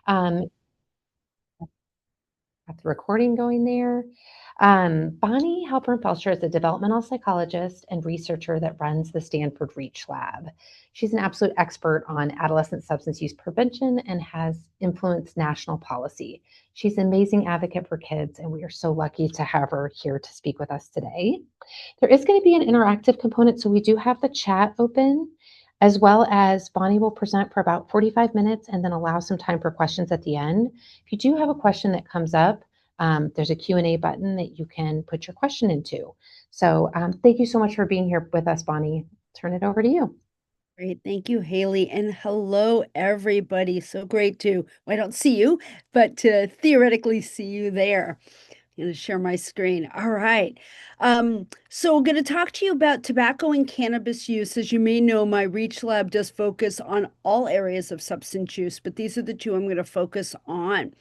Um, got the recording going there. Bonnie Halpern-Felsher is a developmental psychologist and researcher that runs the Stanford Reach Lab. She's an absolute expert on adolescent substance use prevention and has influenced national policy. She's an amazing advocate for kids, and we are so lucky to have her here to speak with us today. There is going to be an interactive component, so we do have the chat open, as well as Bonnie will present for about 45 minutes and then allow some time for questions at the end. If you do have a question that comes up, there's a Q&A button that you can put your question into. So thank you so much for being here with us, Bonnie. Turn it over to you. Great. Thank you, Haley. And hello, everybody. So great to, well, I don't see you, but to theoretically see you there. I'm going to share my screen. All right. So I'm going to talk to you about tobacco and cannabis use. As you may know, my Reach Lab does focus on all areas of substance use, but these are the two I'm going to focus on.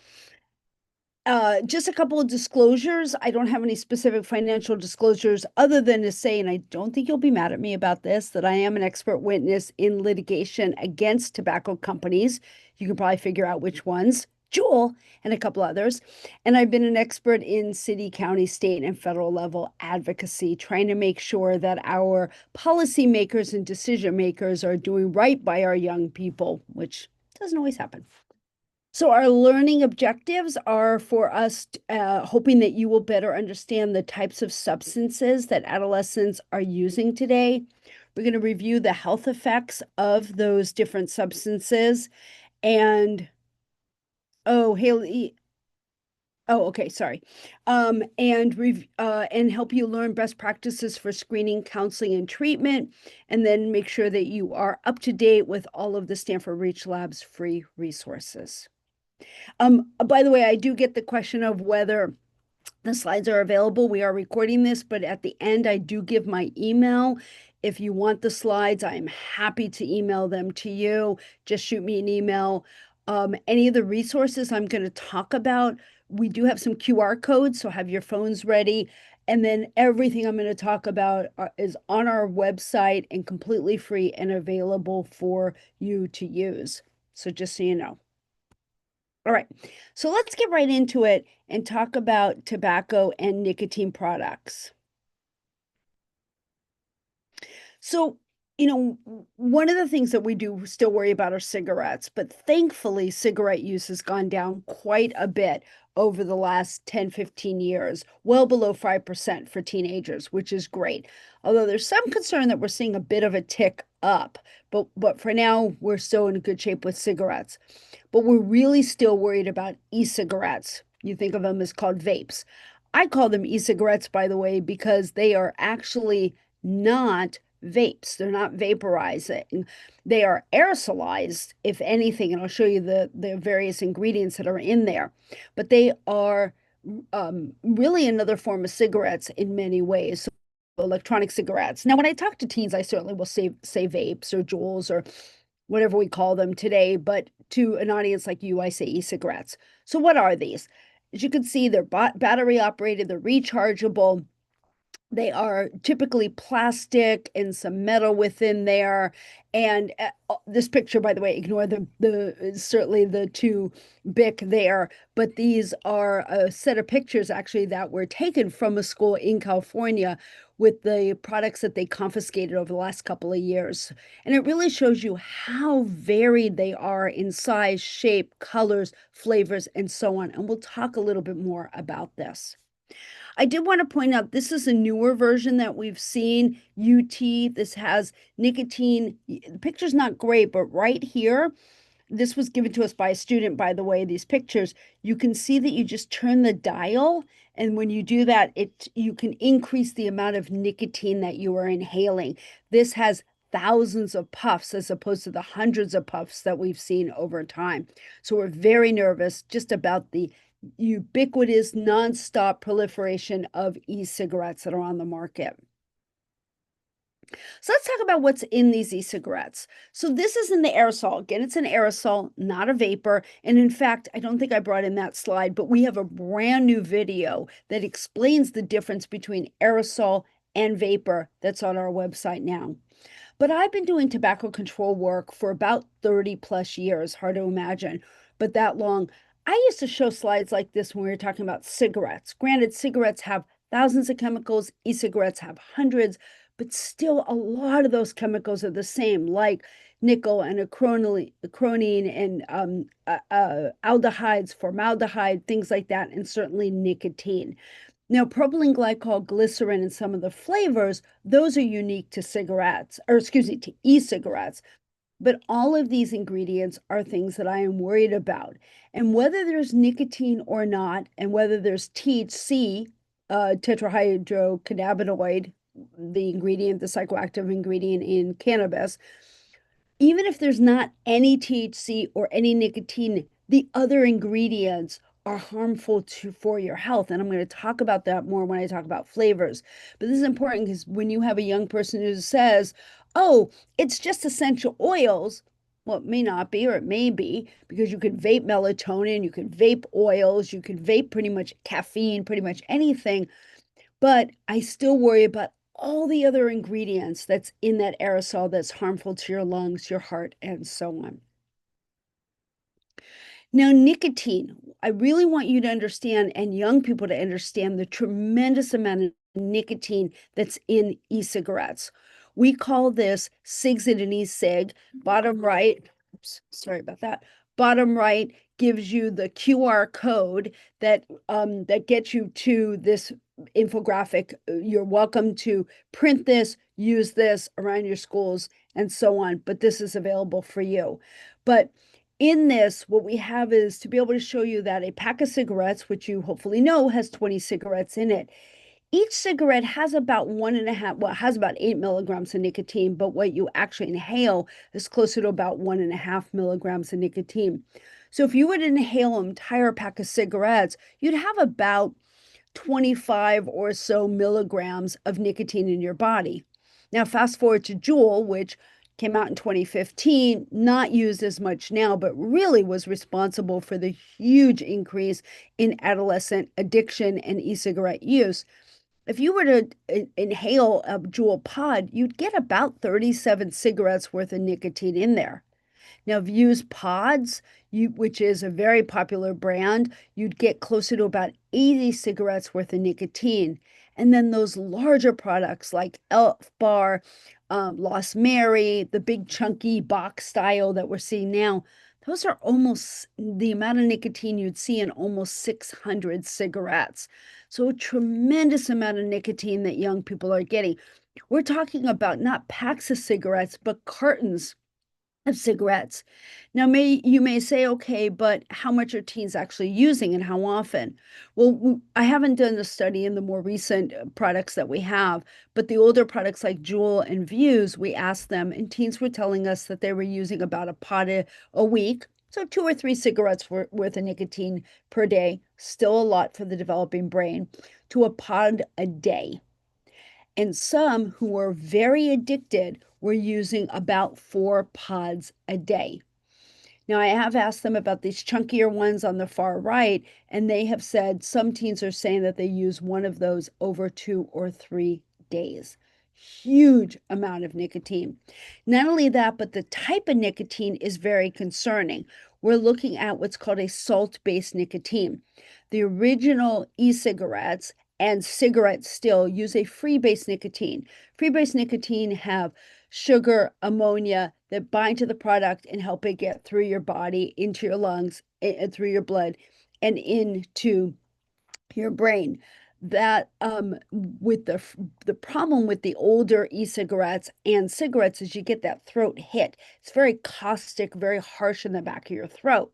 Just a couple of disclosures. I don't have any specific financial disclosures other than to say, and I don't think you'll be mad at me about this, that I am an expert witness in litigation against tobacco companies. You can probably figure out which ones, Juul and a couple others. And I've been an expert in city, county, state, and federal level advocacy, trying to make sure that our policymakers and decision makers are doing right by our young people, which doesn't always happen. So our learning objectives are for us hoping that you will better understand the types of substances that adolescents are using today. We're going to review the health effects of those different substances and, oh, Haley, oh, okay, sorry. And help you learn best practices for screening, counseling, and treatment, and then make sure that you are up to date with all of the Stanford Reach Lab's free resources. By the way, I do get the question of whether the slides are available. We are recording this, but at the end, I do give my email. If you want the slides, I'm happy to email them to you. Just shoot me an email. Any of the resources I'm going to talk about, we do have some QR codes, so have your phones ready. And then everything I'm going to talk about is on our website and completely free and available for you to use. So just so you know. All right, so let's get right into it and talk about tobacco and nicotine products. So, one of the things that we do still worry about are cigarettes, but thankfully, cigarette use has gone down quite a bit over the last 10, 15 years, well below 5% for teenagers, which is great. Although there's some concern that we're seeing a bit of a tick up, but for now, we're still in good shape with cigarettes. But we're really still worried about e-cigarettes. You think of them as called vapes. I call them e-cigarettes, by the way, because they are actually not vapes. They're not vaporizing. They are aerosolized, if anything, and I'll show you the various ingredients that are in there. But they are really another form of cigarettes in many ways. So electronic cigarettes. Now, when I talk to teens, I certainly will say vapes or Juuls or whatever we call them today, but to an audience like you, I say e-cigarettes. So what are these? As you can see, they're battery operated, they're rechargeable. They are typically plastic and some metal within there. And this picture, by the way, ignore certainly the two Bic there, but these are a set of pictures actually that were taken from a school in California with the products that they confiscated over the last couple of years. And it really shows you how varied they are in size, shape, colors, flavors, and so on. And we'll talk a little bit more about this. I did want to point out this is a newer version that we've seen, UT. This has nicotine. The picture's not great, but right here, this was given to us by a student, by the way, these pictures, you can see that you just turn the dial. And when you do that, you can increase the amount of nicotine that you are inhaling. This has thousands of puffs as opposed to the hundreds of puffs that we've seen over time. So we're very nervous just about the ubiquitous, nonstop proliferation of e-cigarettes that are on the market. So let's talk about what's in these e-cigarettes. So this is in the aerosol. Again, it's an aerosol, not a vapor. And in fact, I don't think I brought in that slide, but we have a brand new video that explains the difference between aerosol and vapor that's on our website now. But I've been doing tobacco control work for about 30 plus years, hard to imagine. but that long. I used to show slides like this when we were talking about cigarettes. Granted, cigarettes have thousands of chemicals, e-cigarettes have hundreds, but still a lot of those chemicals are the same, like nickel and acronine and aldehydes, formaldehyde, things like that, and certainly nicotine. Now, propylene glycol, glycerin, and some of the flavors, those are unique to cigarettes, or excuse me, to e-cigarettes. But all of these ingredients are things that I am worried about. And whether there's nicotine or not, and whether there's THC, tetrahydrocannabinoid, the ingredient, the psychoactive ingredient in cannabis, even if there's not any THC or any nicotine, the other ingredients are harmful for your health. And I'm going to talk about that more when I talk about flavors. But this is important because when you have a young person who says, oh, it's just essential oils, well, it may not be, or it may be, because you can vape melatonin, you can vape oils, you can vape pretty much caffeine, pretty much anything. But I still worry about all the other ingredients that's in that aerosol that's harmful to your lungs, your heart, and so on. Now, nicotine, I really want you to understand, and young people to understand, the tremendous amount of nicotine that's in e-cigarettes. We call this SIGs in an e-cig. Bottom right, oops, sorry about that. Bottom right gives you the QR code that that gets you to this infographic. You're welcome to print this, use this around your schools, and so on. But this is available for you. But in this, what we have is to be able to show you that a pack of cigarettes, which you hopefully know has 20 cigarettes in it, each cigarette has about 1.5, well, it has about 8 milligrams of nicotine, but what you actually inhale is closer to about 1.5 milligrams of nicotine. So if you would inhale an entire pack of cigarettes, you'd have about 25 or so milligrams of nicotine in your body. Now, fast forward to Juul, which came out in 2015, not used as much now, but really was responsible for the huge increase in adolescent addiction and e-cigarette use. If you were to inhale a Juul pod, you'd get about 37 cigarettes worth of nicotine in there. Now, Vuse Pods, which is a very popular brand, you'd get closer to about 80 cigarettes worth of nicotine. And then those larger products like Elf Bar, Lost Mary, the big chunky box style that we're seeing now, those are almost the amount of nicotine you'd see in almost 600 cigarettes. So a tremendous amount of nicotine that young people are getting. We're talking about not packs of cigarettes, but cartons of cigarettes. Now, you may say, okay, but how much are teens actually using and how often? Well, I haven't done the study in the more recent products that we have, but the older products like Juul and Vuse, we asked them, and teens were telling us that they were using about a pod a week. So 2 or 3 cigarettes worth of nicotine per day, still a lot for the developing brain, to a pod a day. And some who were very addicted were using about 4 pods a day. Now, I have asked them about these chunkier ones on the far right, and they have said some teens are saying that they use one of those over 2 or 3 days. Huge amount of nicotine. Not only that, but the type of nicotine is very concerning. We're looking at what's called a salt-based nicotine. The original e-cigarettes and cigarettes still use a free-base nicotine. Free-base nicotine have sugar, ammonia that bind to the product and help it get through your body, into your lungs, and through your blood, and into your brain. That with the problem with the older e-cigarettes and cigarettes is you get that throat hit. It's very caustic, very harsh in the back of your throat.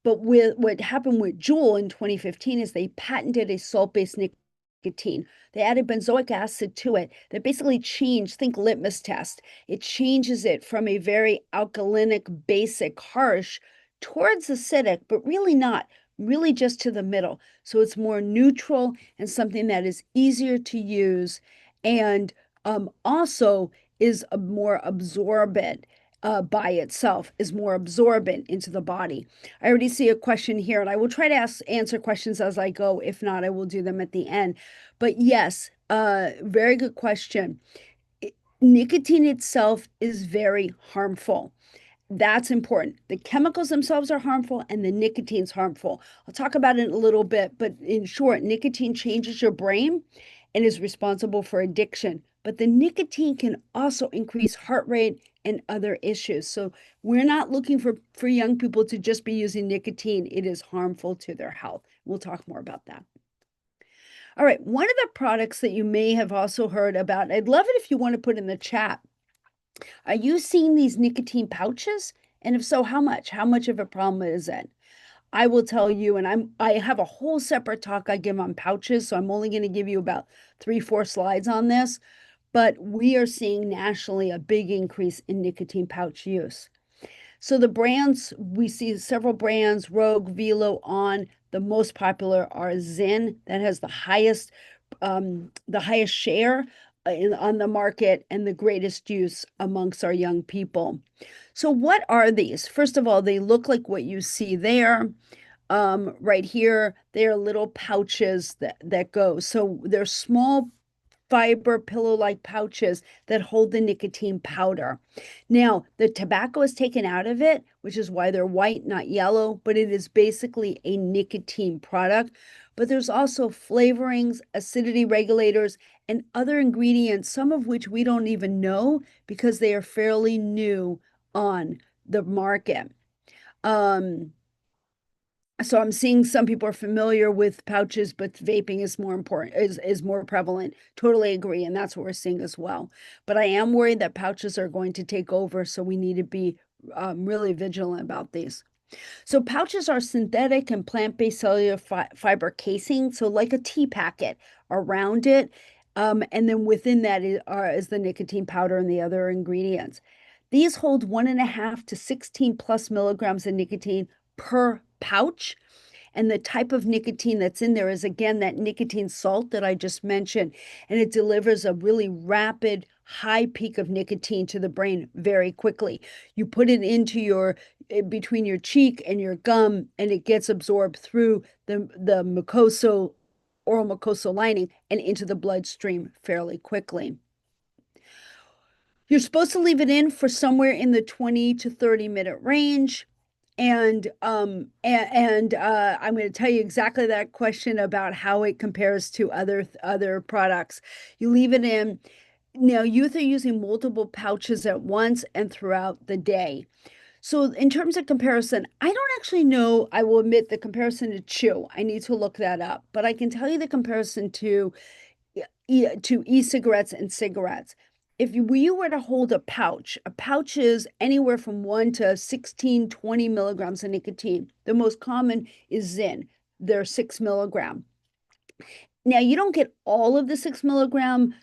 But with what happened with Juul in 2015 is they patented a salt-based nicotine. They added benzoic acid to it that basically changed, think litmus test. It changes it from a very alkalinic, basic, harsh towards acidic, but really not, really just to the middle. So it's more neutral and something that is easier to use and also is a more absorbent by itself, is more absorbent into the body. I already see a question here, and I will try to answer questions as I go. If not, I will do them at the end. But yes, very good question. Nicotine itself is very harmful. That's important. The chemicals themselves are harmful and the nicotine's harmful. I'll talk about it in a little bit, but in short, nicotine changes your brain and is responsible for addiction. But the nicotine can also increase heart rate and other issues. So we're not looking for young people to just be using nicotine. It is harmful to their health. We'll talk more about that. All right, one of the products that you may have also heard about, I'd love it if you want to put in the chat. Are you seeing these nicotine pouches? And if so, how much? How much of a problem is it? I will tell you, and I have a whole separate talk I give on pouches, so I'm only going to give you about 3-4 slides on this, but we are seeing nationally a big increase in nicotine pouch use. So the brands, we see several brands, Rogue, Velo, On. The most popular are Zyn, that has the highest share on the market and the greatest use amongst our young people. So what are these? First of all, they look like what you see there. Right here, they're little pouches that go. So they're small fiber pillow-like pouches that hold the nicotine powder. Now, the tobacco is taken out of it, which is why they're white, not yellow, but it is basically a nicotine product. But there's also flavorings, acidity regulators, and other ingredients, some of which we don't even know because they are fairly new on the market. So I'm seeing some people are familiar with pouches, but vaping is more important, is more prevalent. Totally agree, and that's what we're seeing as well. But I am worried that pouches are going to take over, so we need to be really vigilant about these. So pouches are synthetic and plant-based cellular fiber casing, so like a tea packet around it, and then within that is the nicotine powder and the other ingredients. These hold 1.5 to 16 plus milligrams of nicotine per pouch. And the type of nicotine that's in there is, again, that nicotine salt that I just mentioned. And it delivers a really rapid, high peak of nicotine to the brain very quickly. You put it into between your cheek and your gum, and it gets absorbed through the oral mucosal lining and into the bloodstream fairly quickly. You're supposed to leave it in for somewhere in the 20 to 30-minute range. And I'm going to tell you exactly that question about how it compares to other products. You leave it in. Now, youth are using multiple pouches at once and throughout the day. So in terms of comparison, I don't actually know, I will admit, the comparison to chew. I need to look that up. But I can tell you the comparison to e-cigarettes and cigarettes. If you were to hold a pouch is anywhere from 1 to 16, 20 milligrams of nicotine. The most common is Zyn. They're 6 milligram. Now, you don't get all of the 6 milligram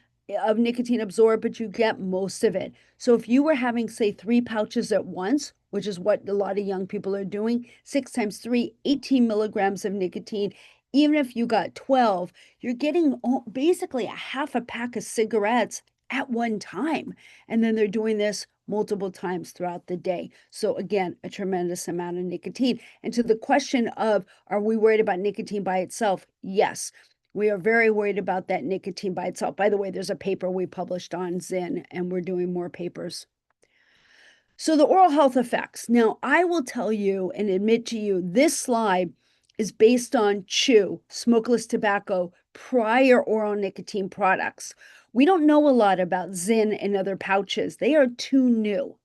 of nicotine absorbed, but you get most of it. So if you were having, say, 3 pouches at once, which is what a lot of young people are doing, 6 times 3, 18 milligrams of nicotine. Even if you got 12, you're getting basically a half a pack of cigarettes at one time. And then they're doing this multiple times throughout the day. So again, a tremendous amount of nicotine. And to the question of, are we worried about nicotine by itself? Yes. We are very worried about that nicotine by itself. By the way, there's a paper we published on Zyn, and we're doing more papers. So the oral health effects. Now, I will tell you and admit to you, this slide is based on chew, smokeless tobacco, prior oral nicotine products. We don't know a lot about Zyn and other pouches. They are too new.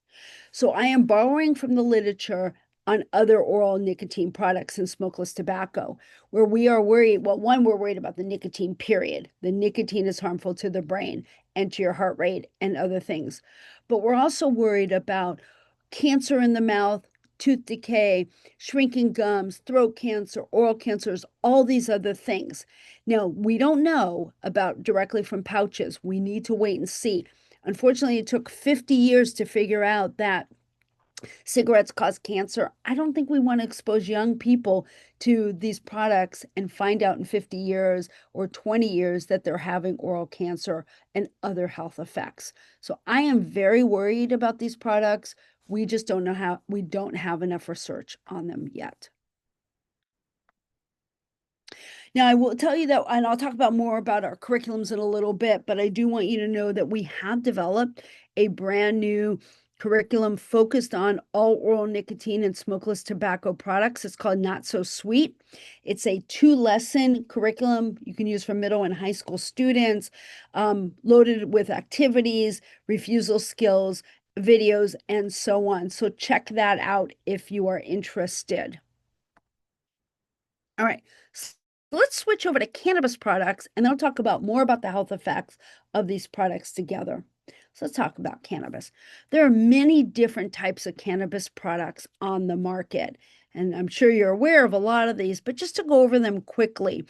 So I am borrowing from the literature on other oral nicotine products and smokeless tobacco, where we are worried. Well, one, we're worried about the nicotine, period. The nicotine is harmful to the brain and to your heart rate and other things. But we're also worried about cancer in the mouth, tooth decay, shrinking gums, throat cancer, oral cancers, all these other things. Now, we don't know about directly from pouches. We need to wait and see. Unfortunately, it took 50 years to figure out that cigarettes cause cancer. I don't think we want to expose young people to these products and find out in 50 years or 20 years that they're having oral cancer and other health effects. So I am very worried about these products. We just don't know how, we don't have enough research on them yet. Now, I will tell you that, and I'll talk about more about our curriculums in a little bit, but I do want you to know that we have developed a brand new curriculum focused on all oral nicotine and smokeless tobacco products. It's called Not So Sweet. It's a 2-lesson curriculum you can use for middle and high school students, loaded with activities, refusal skills, videos, and so on. So check that out if you are interested. All right, so let's switch over to cannabis products, and then I'll talk about more about the health effects of these products together. So let's talk about cannabis. There are many different types of cannabis products on the market, and I'm sure you're aware of a lot of these, but just to go over them quickly.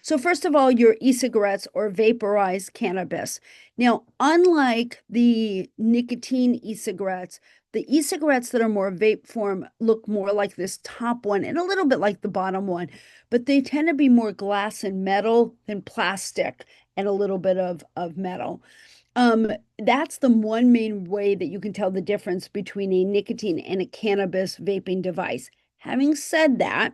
So first of all, your e-cigarettes or vaporized cannabis. Now, unlike the nicotine e-cigarettes, the e-cigarettes that are more vape form look more like this top one and a little bit like the bottom one, but they tend to be more glass and metal than plastic and a little bit of metal. That's the one main way that you can tell the difference between a nicotine and a cannabis vaping device. Having said that,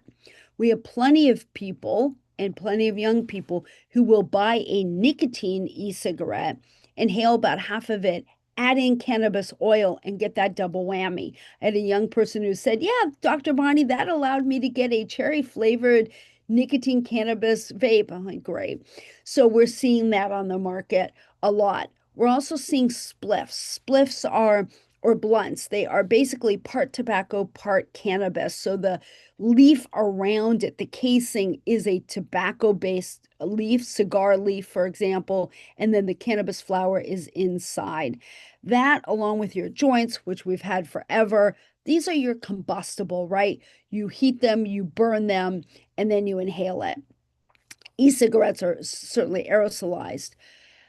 we have plenty of people and plenty of young people who will buy a nicotine e-cigarette, inhale about half of it, add in cannabis oil, and get that double whammy. I had a young person who said, yeah, Dr. Bonnie, that allowed me to get a cherry flavored nicotine cannabis vape. I'm like, great. So we're seeing that on the market a lot. We're also seeing spliffs. Spliffs are, or blunts, they are basically part tobacco, part cannabis. So the leaf around it, the casing, is a tobacco-based leaf, cigar leaf, for example, and then the cannabis flower is inside. That, along with your joints, which we've had forever, these are your combustible, right? You heat them, you burn them, and then you inhale it. E-cigarettes are certainly aerosolized.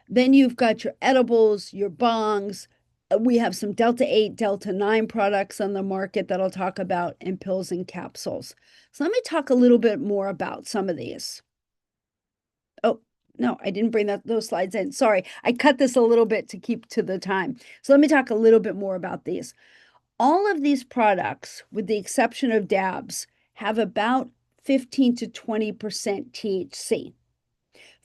Then you've got your edibles, your bongs. We have some Delta 8, Delta 9 products on the market that I'll talk about, and pills and capsules. So let me talk a little bit more about some of these. Oh, no, I didn't bring those slides in. Sorry, I cut this a little bit to keep to the time. So let me talk a little bit more about these. All of these products, with the exception of dabs, have about 15 to 20% THC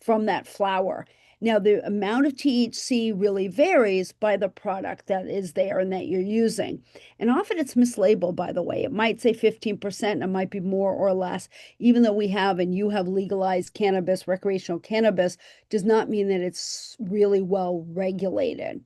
from that flower. Now, the amount of THC really varies by the product that is there and that you're using. And often it's mislabeled, by the way. It might say 15%, and it might be more or less. Even though we have and you have legalized cannabis, recreational cannabis, does not mean that it's really well regulated.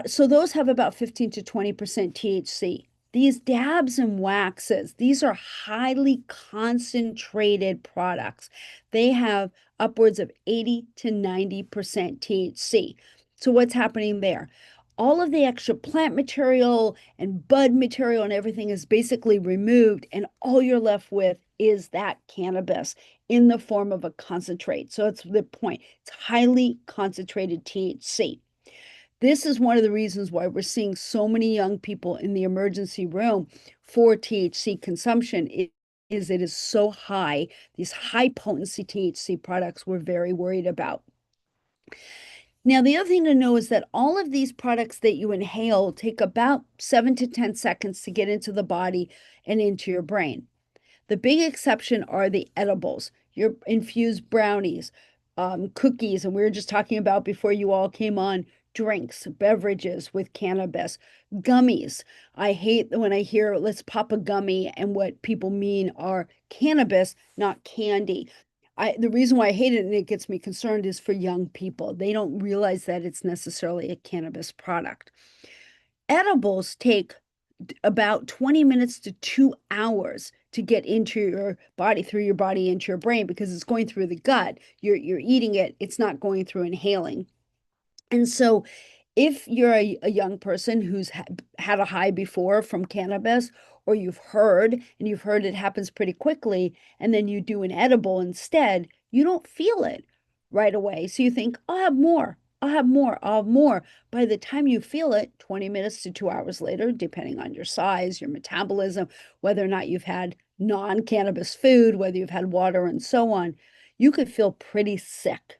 So those have about 15 to 20% THC. These dabs and waxes, these are highly concentrated products. They have upwards of 80 to 90% THC. So what's happening there? All of the extra plant material and bud material and everything is basically removed, and all you're left with is that cannabis in the form of a concentrate. So it's the point. It's highly concentrated THC. This is one of the reasons why we're seeing so many young people in the emergency room for THC consumption. It is so high. These high potency THC products we're very worried about. Now, the other thing to know is that all of these products that you inhale take about 7 to 10 seconds to get into the body and into your brain. The big exception are the edibles, your infused brownies, cookies, and we were just talking about before you all came on, drinks, beverages with cannabis, gummies. I hate when I hear let's pop a gummy and what people mean are cannabis, not candy. The reason why I hate it and it gets me concerned is for young people. They don't realize that it's necessarily a cannabis product. Edibles take about 20 minutes to 2 hours to get into your body, through your body, into your brain, because it's going through the gut. You're eating it, it's not going through inhaling. And so if you're a young person who's had a high before from cannabis, or you've heard it happens pretty quickly, and then you do an edible instead, you don't feel it right away. So you think, I'll have more, I'll have more, I'll have more. By the time you feel it, 20 minutes to 2 hours later, depending on your size, your metabolism, whether or not you've had non-cannabis food, whether you've had water and so on, you could feel pretty sick.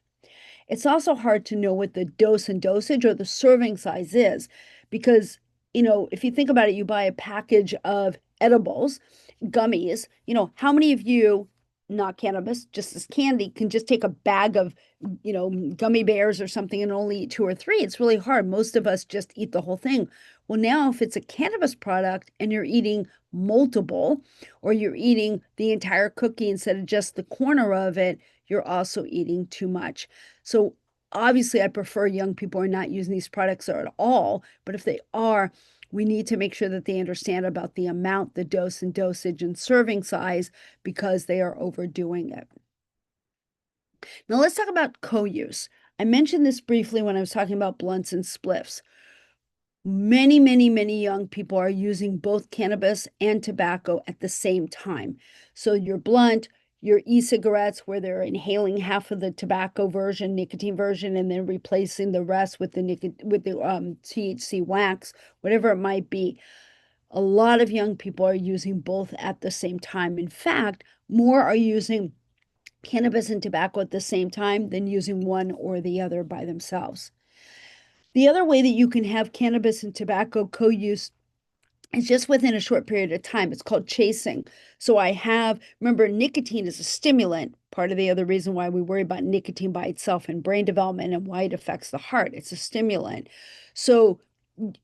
It's also hard to know what the dose and dosage or the serving size is because, if you think about it, you buy a package of edibles, gummies, how many of you not cannabis, just as candy, can just take a bag of, gummy bears or something and only eat two or three. It's really hard. Most of us just eat the whole thing. Well, now if it's a cannabis product and you're eating multiple, or you're eating the entire cookie instead of just the corner of it, you're also eating too much. So obviously, I prefer young people are not using these products at all, but if they are, we need to make sure that they understand about the amount, the dose and dosage and serving size, because they are overdoing it. Now let's talk about co-use. I mentioned this briefly when I was talking about blunts and spliffs. Many, many, many young people are using both cannabis and tobacco at the same time. So your blunt, your e-cigarettes, where they're inhaling half of the tobacco version, nicotine version, and then replacing the rest with the THC wax, whatever it might be. A lot of young people are using both at the same time. In fact, more are using cannabis and tobacco at the same time than using one or the other by themselves. The other way that you can have cannabis and tobacco co-use is just within a short period of time. It's called chasing. So remember, nicotine is a stimulant. Part of the other reason why we worry about nicotine by itself in brain development and why it affects the heart. It's a stimulant. So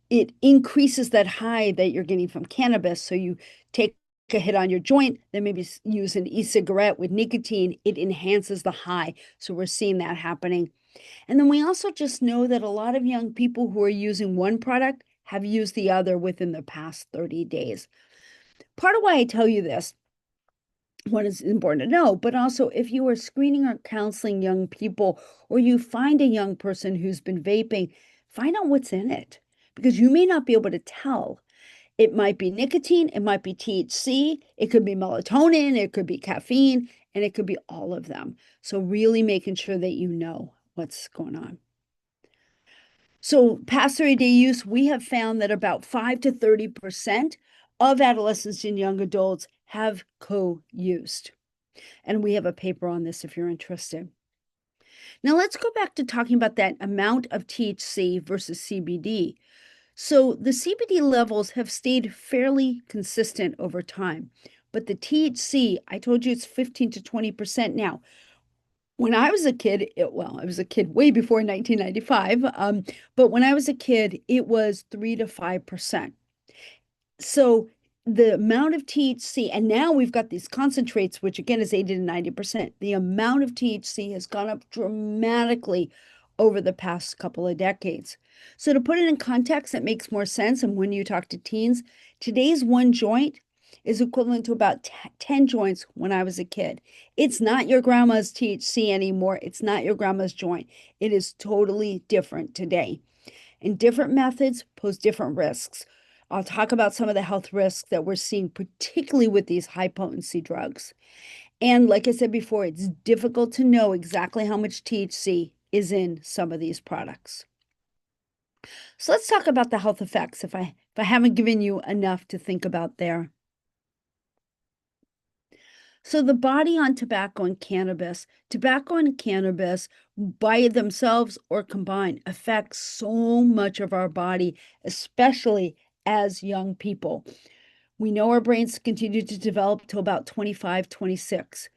it increases that high that you're getting from cannabis. So you take a hit on your joint, then maybe use an e-cigarette with nicotine, it enhances the high. So we're seeing that happening. And then we also just know that a lot of young people who are using one product have used the other within the past 30 days. Part of why I tell you this, what is important to know, but also if you are screening or counseling young people, or you find a young person who's been vaping, find out what's in it, because you may not be able to tell. It might be nicotine, it might be THC, it could be melatonin, it could be caffeine, and it could be all of them. So really making sure that you know what's going on. So past 30-day use, we have found that about 5 to 30% of adolescents and young adults have co-used. And we have a paper on this if you're interested. Now let's go back to talking about that amount of THC versus CBD. So the CBD levels have stayed fairly consistent over time, but the THC, I told you it's 15 to 20% now. When I was a kid, I was a kid way before 1995, but when I was a kid, it was 3 to 5%. So the amount of THC, and now we've got these concentrates, which again is 80 to 90%. The amount of THC has gone up dramatically over the past couple of decades. So to put it in context that makes more sense, and when you talk to teens, today's one joint is equivalent to about 10 joints when I was a kid. It's not your grandma's THC anymore. It's not your grandma's joint. It is totally different today. And different methods pose different risks. I'll talk about some of the health risks that we're seeing, particularly with these high potency drugs. And like I said before, it's difficult to know exactly how much THC is in some of these products. So let's talk about the health effects if I haven't given you enough to think about there. So the body on tobacco and cannabis by themselves or combined affect so much of our body, especially as young people. We know our brains continue to develop till about 25, 26.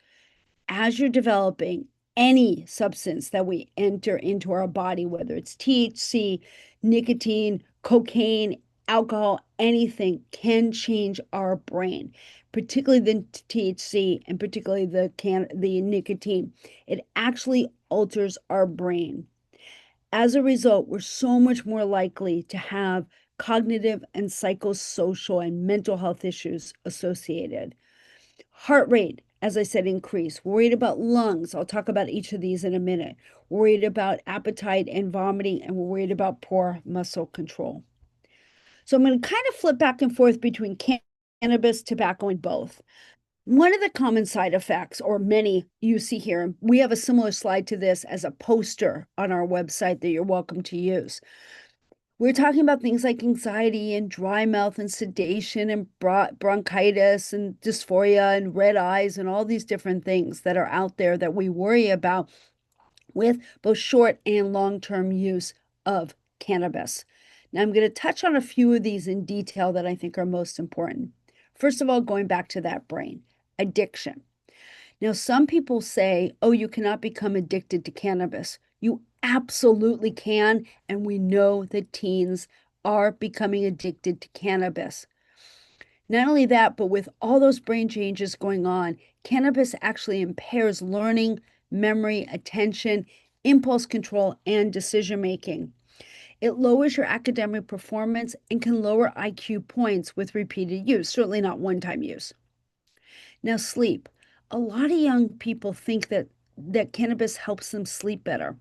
As you're developing, any substance that we enter into our body, whether it's THC, nicotine, cocaine, alcohol, anything can change our brain, particularly the THC and particularly the nicotine. It actually alters our brain. As a result, we're so much more likely to have cognitive and psychosocial and mental health issues associated. Heart rate, as I said, increase. Worried about lungs. I'll talk about each of these in a minute. Worried about appetite and vomiting, and we're worried about poor muscle control. So I'm going to kind of flip back and forth between cannabis, tobacco, and both. One of the common side effects, or many you see here, we have a similar slide to this as a poster on our website that you're welcome to use. We're talking about things like anxiety and dry mouth and sedation and bronchitis and dysphoria and red eyes and all these different things that are out there that we worry about with both short and long-term use of cannabis. Now, I'm going to touch on a few of these in detail that I think are most important. First of all, going back to that brain, addiction. Now, some people say, oh, you cannot become addicted to cannabis. You absolutely can. And we know that teens are becoming addicted to cannabis. Not only that, but with all those brain changes going on, cannabis actually impairs learning, memory, attention, impulse control, and decision making. It lowers your academic performance and can lower IQ points with repeated use, certainly not one-time use. Now, sleep. A lot of young people think that cannabis helps them sleep better.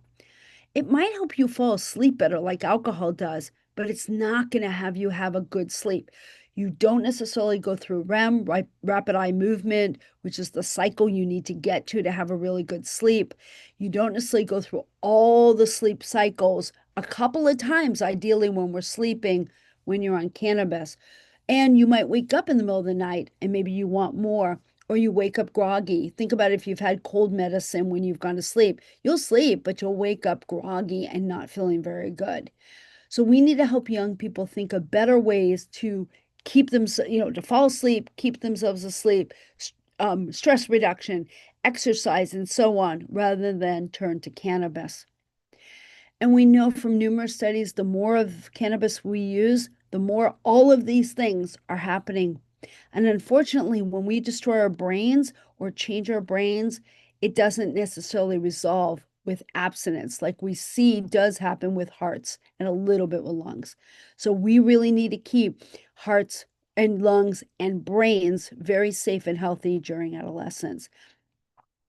It might help you fall asleep better like alcohol does, but it's not going to have you have a good sleep. You don't necessarily go through REM, rapid eye movement, which is the cycle you need to get to have a really good sleep. You don't necessarily go through all the sleep cycles a couple of times, ideally when we're sleeping, when you're on cannabis. And you might wake up in the middle of the night and maybe you want more, or you wake up groggy. Think about if you've had cold medicine when you've gone to sleep. You'll sleep, but you'll wake up groggy and not feeling very good. So we need to help young people think of better ways to keep them, to fall asleep, keep themselves asleep, stress reduction, exercise, and so on, rather than turn to cannabis. And we know from numerous studies, the more of cannabis we use, the more all of these things are happening. And unfortunately, when we destroy our brains or change our brains, it doesn't necessarily resolve with abstinence, like we see does happen with hearts and a little bit with lungs. So we really need to keep hearts and lungs and brains very safe and healthy during adolescence.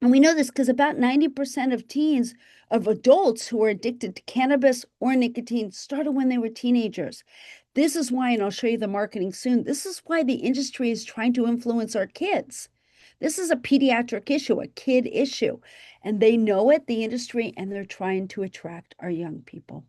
And we know this because about 90% of teens, of adults who are addicted to cannabis or nicotine, started when they were teenagers. This is why, and I'll show you the marketing soon, this is why the industry is trying to influence our kids. This is a pediatric issue, a kid issue. And they know it, the industry, and they're trying to attract our young people.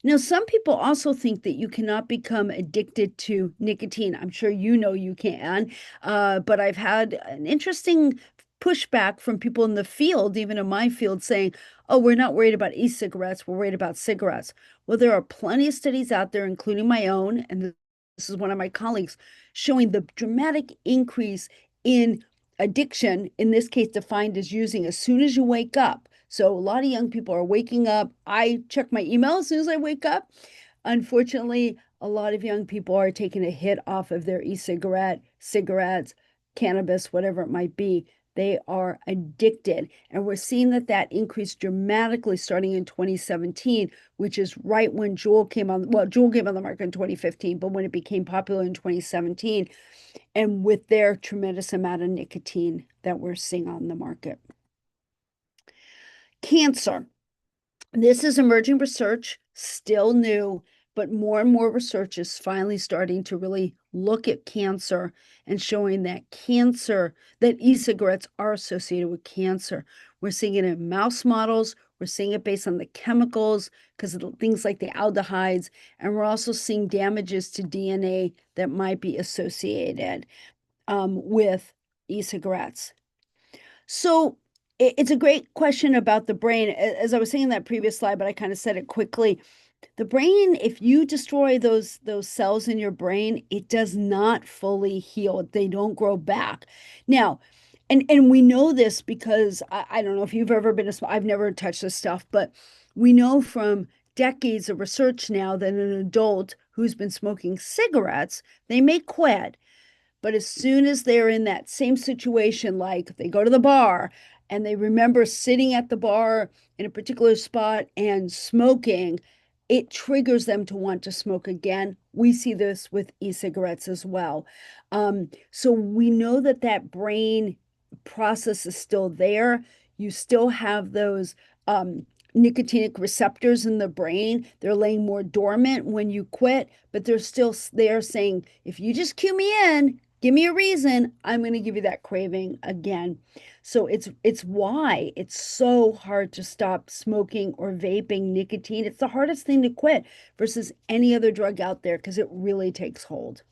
Now, some people also think that you cannot become addicted to nicotine. I'm sure you know you can, but I've had an interesting pushback from people in the field, even in my field, saying, oh, we're not worried about e-cigarettes, we're worried about cigarettes. Well, there are plenty of studies out there, including my own, and this is one of my colleagues, showing the dramatic increase in addiction, in this case defined as using as soon as you wake up. So a lot of young people are waking up. I check my email as soon as I wake up. Unfortunately, a lot of young people are taking a hit off of their e-cigarette, cigarettes, cannabis, whatever it might be. They are addicted. And we're seeing that increased dramatically starting in 2017, which is right when Juul came on. Well, Juul came on the market in 2015, but when it became popular in 2017, and with their tremendous amount of nicotine that we're seeing on the market. Cancer. This is emerging research, still new, but more and more research is finally starting to really look at cancer and showing that e-cigarettes are associated with cancer. We're seeing it in mouse models. We're seeing it based on the chemicals because of things like the aldehydes. And we're also seeing damages to DNA that might be associated with e-cigarettes. So it's a great question about the brain. As I was saying in that previous slide, but I kind of said it quickly. The brain, if you destroy those cells in your brain, it does not fully heal. They don't grow back. Now, and we know this because I don't know if you've ever been I've never touched this stuff, but we know from decades of research now that an adult who's been smoking cigarettes, they may quit. But as soon as they're in that same situation, like they go to the bar and they remember sitting at the bar in a particular spot and smoking, it triggers them to want to smoke again. We see this with e-cigarettes as well. So we know that brain process is still there. You still have those nicotinic receptors in the brain. They're laying more dormant when you quit, but they're still there saying, if you just cue me in, give me a reason, I'm going to give you that craving again. So it's why it's so hard to stop smoking or vaping nicotine. It's the hardest thing to quit versus any other drug out there because it really takes hold.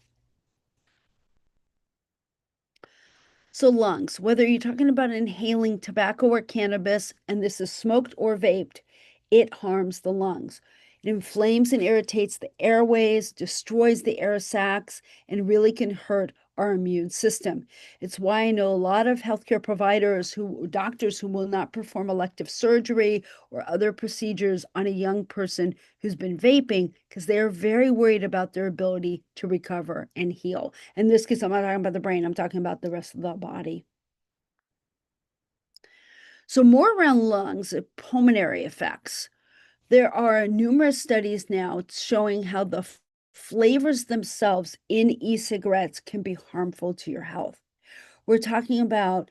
So lungs, whether you're talking about inhaling tobacco or cannabis, and this is smoked or vaped, it harms the lungs. It inflames and irritates the airways, destroys the air sacs, and really can hurt our immune system. It's why I know a lot of healthcare doctors who will not perform elective surgery or other procedures on a young person who's been vaping because they're very worried about their ability to recover and heal. In this case, I'm not talking about the brain, I'm talking about the rest of the body. So more around lungs, pulmonary effects. There are numerous studies now showing how the flavors themselves in e-cigarettes can be harmful to your health. We're talking about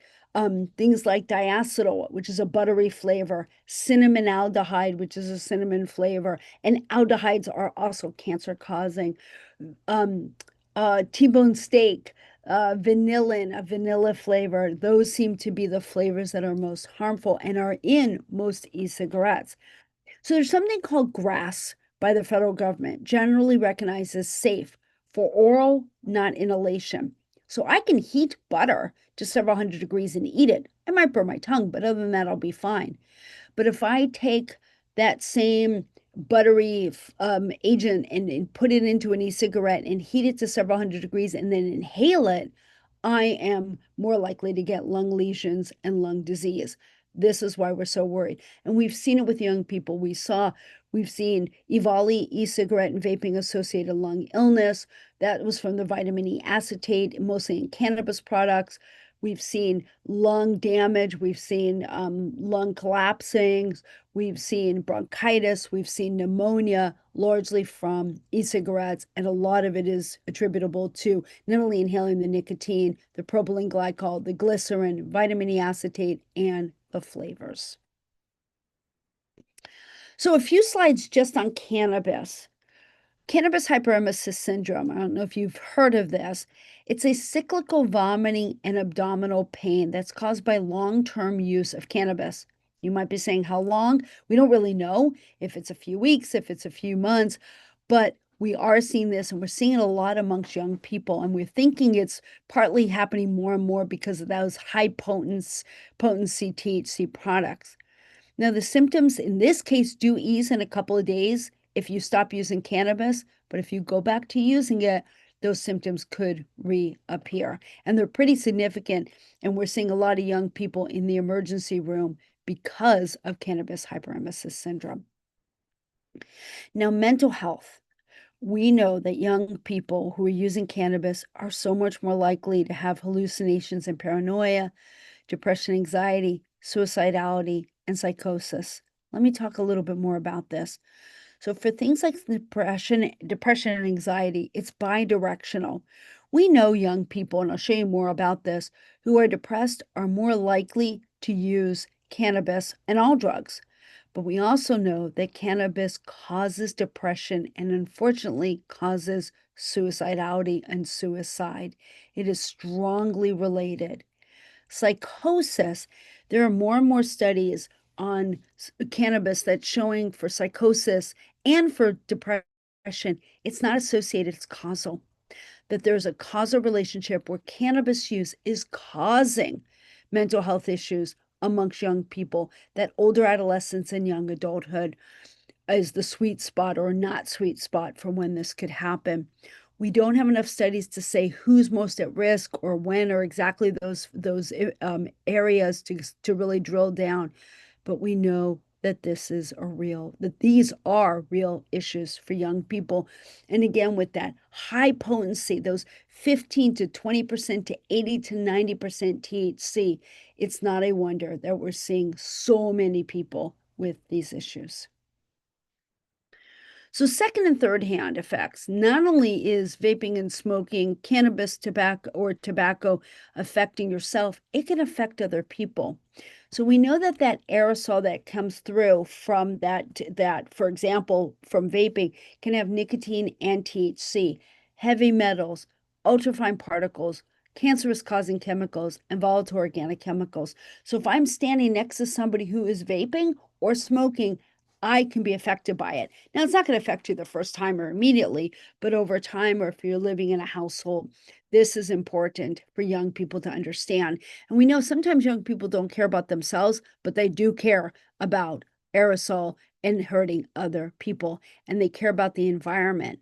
things like diacetyl, which is a buttery flavor, cinnamon aldehyde, which is a cinnamon flavor, and aldehydes are also cancer causing. T-bone steak, vanillin, a vanilla flavor, those seem to be the flavors that are most harmful and are in most e-cigarettes. So there's something called GRAS by the federal government, generally recognized as safe for oral, not inhalation. So I can heat butter to several hundred degrees and eat it. I might burn my tongue, but other than that, I'll be fine. But if I take that same buttery agent and put it into an e-cigarette and heat it to several hundred degrees and then inhale it, I am more likely to get lung lesions and lung disease. This is why we're so worried. And we've seen it with young people. We've seen EVALI, e-cigarette and vaping associated lung illness. That was from the vitamin E acetate, mostly in cannabis products. We've seen lung damage. We've seen lung collapsing. We've seen bronchitis. We've seen pneumonia, largely from e-cigarettes. And a lot of it is attributable to not only inhaling the nicotine, the propylene glycol, the glycerin, vitamin E acetate, and the flavors. So a few slides just on cannabis. Cannabis hyperemesis syndrome, I don't know if you've heard of this. It's a cyclical vomiting and abdominal pain that's caused by long-term use of cannabis. You might be saying, how long? We don't really know if it's a few weeks, if it's a few months, but we are seeing this, and we're seeing it a lot amongst young people, and we're thinking it's partly happening more and more because of those high potency THC products. Now, the symptoms in this case do ease in a couple of days if you stop using cannabis, but if you go back to using it, those symptoms could reappear. And they're pretty significant. And we're seeing a lot of young people in the emergency room because of cannabis hyperemesis syndrome. Now, mental health. We know that young people who are using cannabis are so much more likely to have hallucinations and paranoia, depression, anxiety, suicidality, and psychosis. Let me talk a little bit more about this. So for things like depression and anxiety, it's bidirectional. We know young people, and I'll show you more about this, who are depressed are more likely to use cannabis and all drugs. But we also know that cannabis causes depression and unfortunately causes suicidality and suicide. It is strongly related. Psychosis, there are more and more studies on cannabis that's showing for psychosis and for depression, it's not associated, it's causal. That there's a causal relationship where cannabis use is causing mental health issues amongst young people, that older adolescence and young adulthood is the sweet spot or not sweet spot for when this could happen. We don't have enough studies to say who's most at risk or when or exactly those areas to really drill down, but we know that these are real issues for young people. And again, with that high potency, those 15 to 20% to 80 to 90% THC, it's not a wonder that we're seeing so many people with these issues. So second and third hand effects, not only is vaping and smoking, cannabis, tobacco affecting yourself, it can affect other people. So we know that aerosol that comes through from that, for example, from vaping can have nicotine and THC, heavy metals, ultrafine particles, cancerous causing chemicals, and volatile organic chemicals. So if I'm standing next to somebody who is vaping or smoking, I can be affected by it. Now, it's not going to affect you the first time or immediately, but over time, or if you're living in a household, this is important for young people to understand. And we know sometimes young people don't care about themselves, but they do care about aerosol and hurting other people, and they care about the environment.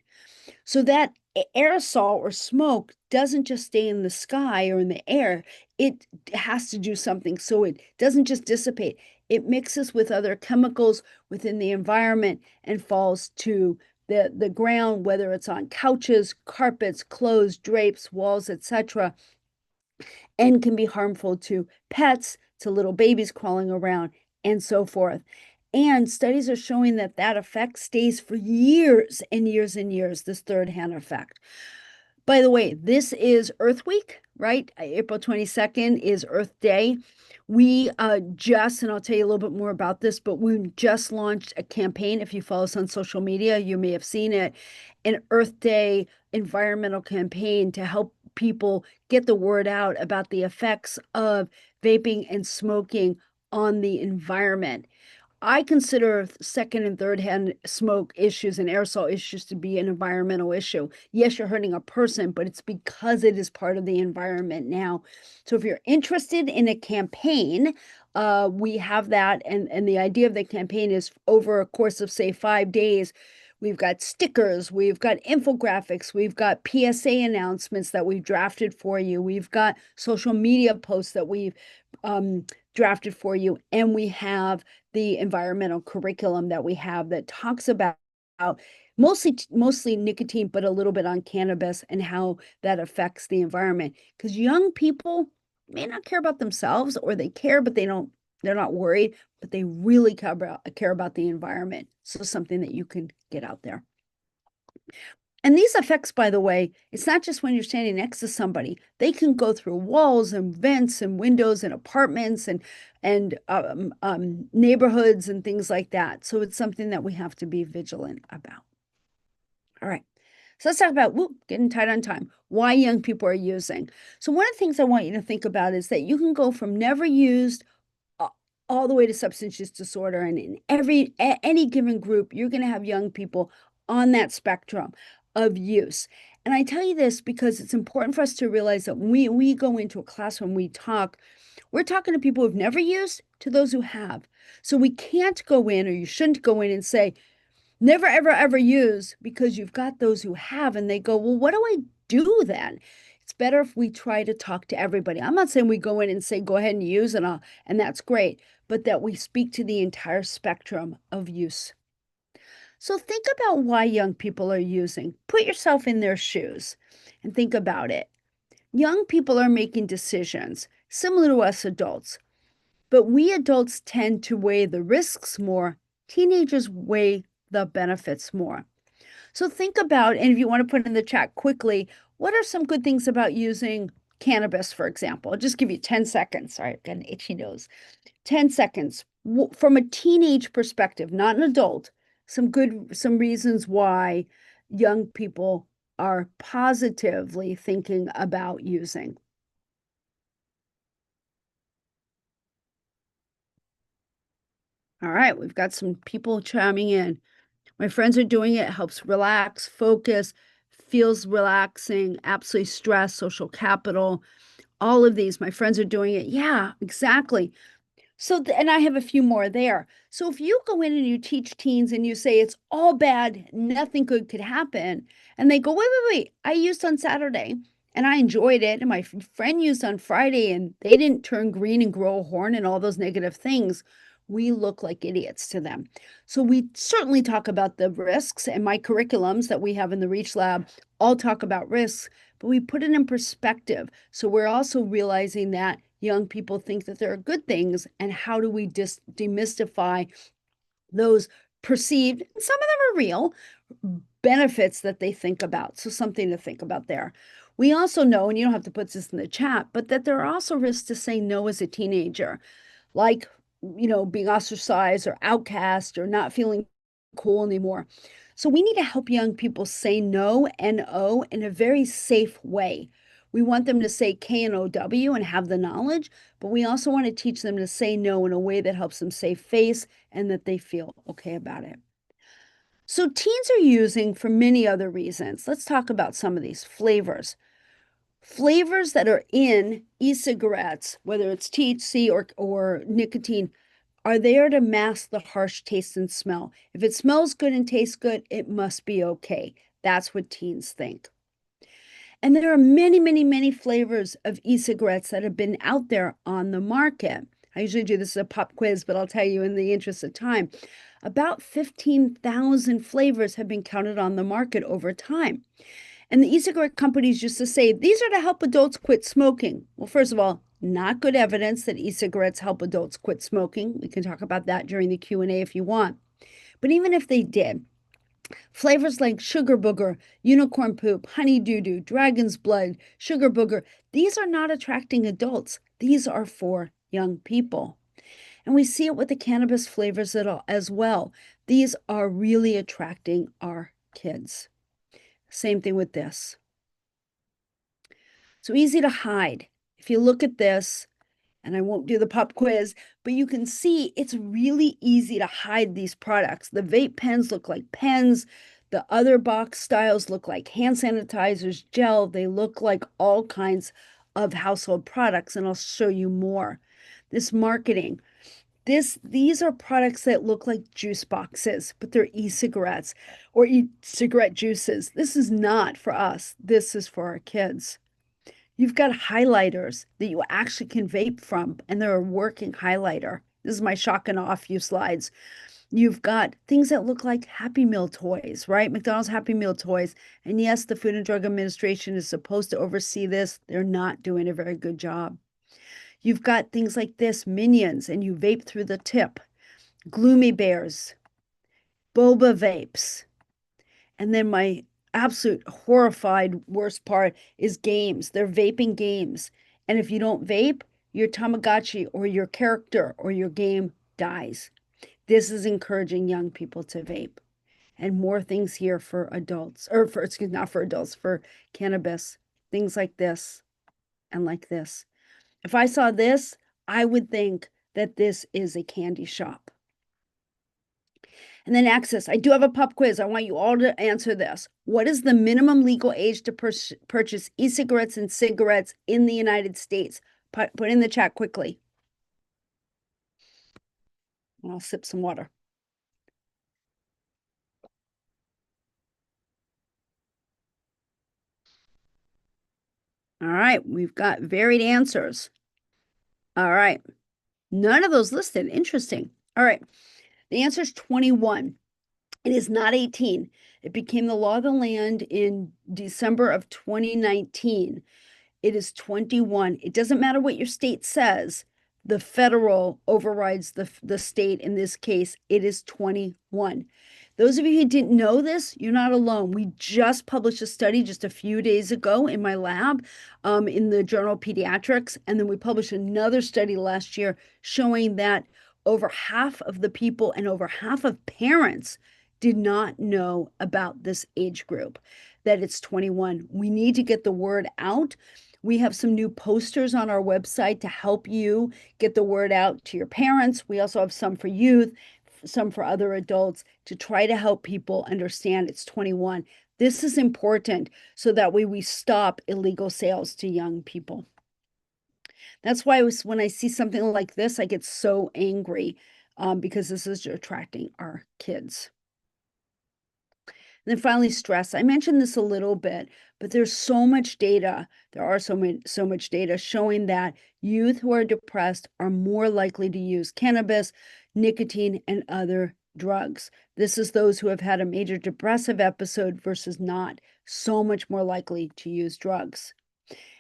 So that aerosol or smoke doesn't just stay in the sky or in the air. It has to do something. So it doesn't just dissipate. It mixes with other chemicals within the environment and falls to the ground, whether it's on couches, carpets, clothes, drapes, walls, etc., and can be harmful to pets, to little babies crawling around, and so forth. And studies are showing that that effect stays for years and years and years, this third hand effect. By the way, this is Earth Week, right? April 22nd is Earth Day. We and I'll tell you a little bit more about this, but we just launched a campaign. If you follow us on social media, you may have seen it, an Earth Day environmental campaign to help people get the word out about the effects of vaping and smoking on the environment. I consider second and third hand smoke issues and aerosol issues to be an environmental issue. Yes, you're hurting a person, but it's because it is part of the environment now. So if you're interested in a campaign, we have that. And the idea of the campaign is over a course of, say, 5 days, we've got stickers, we've got infographics, we've got PSA announcements that we've drafted for you, we've got social media posts that we've drafted for you, and we have the environmental curriculum that we have that talks about mostly nicotine, but a little bit on cannabis and how that affects the environment. Because young people may not care about themselves, or they care, but they're not worried, but they really care about the environment. So something that you can get out there. And these effects, by the way, it's not just when you're standing next to somebody. They can go through walls and vents and windows and apartments and neighborhoods and things like that. So it's something that we have to be vigilant about. All right. So let's talk about, getting tight on time, why young people are using. So one of the things I want you to think about is that you can go from never used all the way to substance use disorder. And in any given group, you're going to have young people on that spectrum of use. And I tell you this because it's important for us to realize that when we go into a classroom, we're talking to people who've never used to those who have. So we can't go in, or you shouldn't go in and say, never, ever, ever use, because you've got those who have, and they go, well, what do I do then? It's better if we try to talk to everybody. I'm not saying we go in and say, go ahead and use, and that's great, but that we speak to the entire spectrum of use. So think about why young people are using. Put yourself in their shoes and think about it. Young people are making decisions similar to us adults, but we adults tend to weigh the risks more. Teenagers weigh the benefits more. So think about, and if you want to put in the chat quickly, what are some good things about using cannabis, for example? I'll just give you 10 seconds. Sorry, I've got an itchy nose. 10 seconds. From a teenage perspective, not an adult, some reasons why young people are positively thinking about using. All right, we've got some people chiming in. My friends are doing it. It helps relax, focus, feels relaxing, absolutely stress, social capital. All of these, my friends are doing it. Yeah, exactly. So, and I have a few more there. So if you go in and you teach teens and you say it's all bad, nothing good could happen, and they go, wait, I used on Saturday and I enjoyed it, and my friend used on Friday and they didn't turn green and grow a horn and all those negative things, we look like idiots to them. So we certainly talk about the risks, and my curriculums that we have in the Reach Lab all talk about risks, but we put it in perspective. So we're also realizing that young people think that there are good things, and how do we demystify those perceived, and some of them are real, benefits that they think about. So something to think about there. We also know, and you don't have to put this in the chat, but that there are also risks to saying no as a teenager, like, being ostracized or outcast or not feeling cool anymore. So we need to help young people say no, N-O, in a very safe way. We want them to say K-N-O-W and have the knowledge, but we also want to teach them to say no in a way that helps them save face and that they feel okay about it. So teens are using for many other reasons. Let's talk about some of these flavors. Flavors that are in e-cigarettes, whether it's THC or nicotine, are there to mask the harsh taste and smell. If it smells good and tastes good, it must be okay. That's what teens think. And there are many, many, many flavors of e-cigarettes that have been out there on the market. I usually do this as a pop quiz, but I'll tell you in the interest of time, about 15,000 flavors have been counted on the market over time. And the e-cigarette companies used to say, these are to help adults quit smoking. Well, first of all, not good evidence that e-cigarettes help adults quit smoking. We can talk about that during the Q&A if you want. But even if they did, flavors like sugar booger, unicorn poop, honey doo doo, dragon's blood, sugar booger, these are not attracting adults. These are for young people. And we see it with the cannabis flavors as well. These are really attracting our kids. Same thing with this. So easy to hide. If you look at this, and I won't do the pop quiz, but you can see it's really easy to hide these products. The vape pens look like pens. The other box styles look like hand sanitizers, gel. They look like all kinds of household products, and I'll show you more. This marketing, these are products that look like juice boxes, but they're e-cigarettes or e-cigarette juices. This is not for us. This is for our kids. You've got highlighters that you actually can vape from, and they're a working highlighter. This is my shock and awe few slides. You've got things that look like Happy Meal toys, right? McDonald's Happy Meal toys. And yes, the Food and Drug Administration is supposed to oversee this. They're not doing a very good job. You've got things like this, Minions, and you vape through the tip. Gloomy Bears, Boba vapes. And then my absolute horrified worst part is games. They're vaping games. And if you don't vape, your Tamagotchi or your character or your game dies. This is encouraging young people to vape. And more things here for adults, or for, excuse me, not for adults, for cannabis. Things like this and like this. If I saw this, I would think that this is a candy shop. And then access. I do have a pop quiz. I want you all to answer this. What is the minimum legal age to purchase e-cigarettes and cigarettes in the United States? Put in the chat quickly. And I'll sip some water. All right, we've got varied answers. All right, none of those listed. Interesting. All right, the answer is 21. It is not 18. It became the law of the land in December of 2019. It is 21. It doesn't matter what your state says. The federal overrides the state. In this case, it is 21. Those of you who didn't know this, you're not alone. We just published a study just a few days ago in my lab in the journal Pediatrics. And then we published another study last year showing that over half of the people and over half of parents did not know about this age group, that it's 21. We need to get the word out. We have some new posters on our website to help you get the word out to your parents. We also have some for youth, some for other adults, to try to help people understand it's 21. This is important so that way we stop illegal sales to young people. That's why when I see something like this, I get so angry because this is attracting our kids. And then finally, stress. I mentioned this a little bit, but there's so much data. There are so much data showing that youth who are depressed are more likely to use cannabis, nicotine, and other drugs. This is those who have had a major depressive episode versus not, so much more likely to use drugs.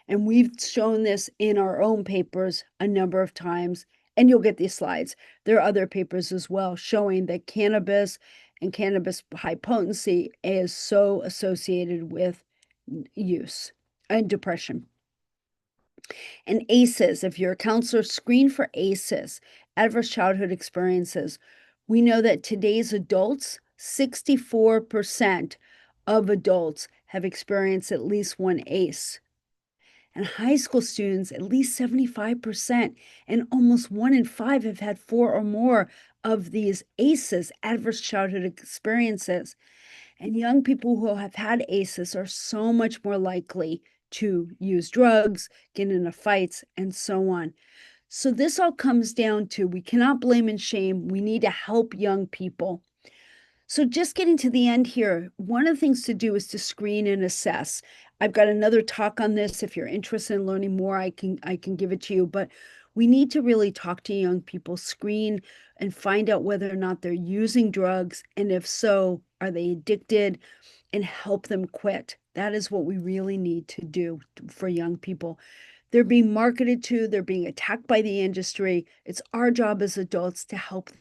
And we've shown this in our own papers a number of times, and you'll get these slides. There are other papers as well showing that cannabis and cannabis high potency is so associated with use and depression. And ACEs, if you're a counselor, screen for ACEs, adverse childhood experiences. We know that today's adults, 64% of adults have experienced at least one ACE. And high school students, at least 75%, and almost 1 in 5 have had 4 or more of these ACEs, adverse childhood experiences. And young people who have had ACEs are so much more likely to use drugs, get into fights, and so on. So this all comes down to we cannot blame and shame. We need to help young people. So just getting to the end here, one of the things to do is to screen and assess. I've got another talk on this. If you're interested in learning more, I can give it to you. But we need to really talk to young people, screen and find out whether or not they're using drugs, and if so, are they addicted, and help them quit. That is what we really need to do for young people. They're being marketed to, they're being attacked by the industry. It's our job as adults to help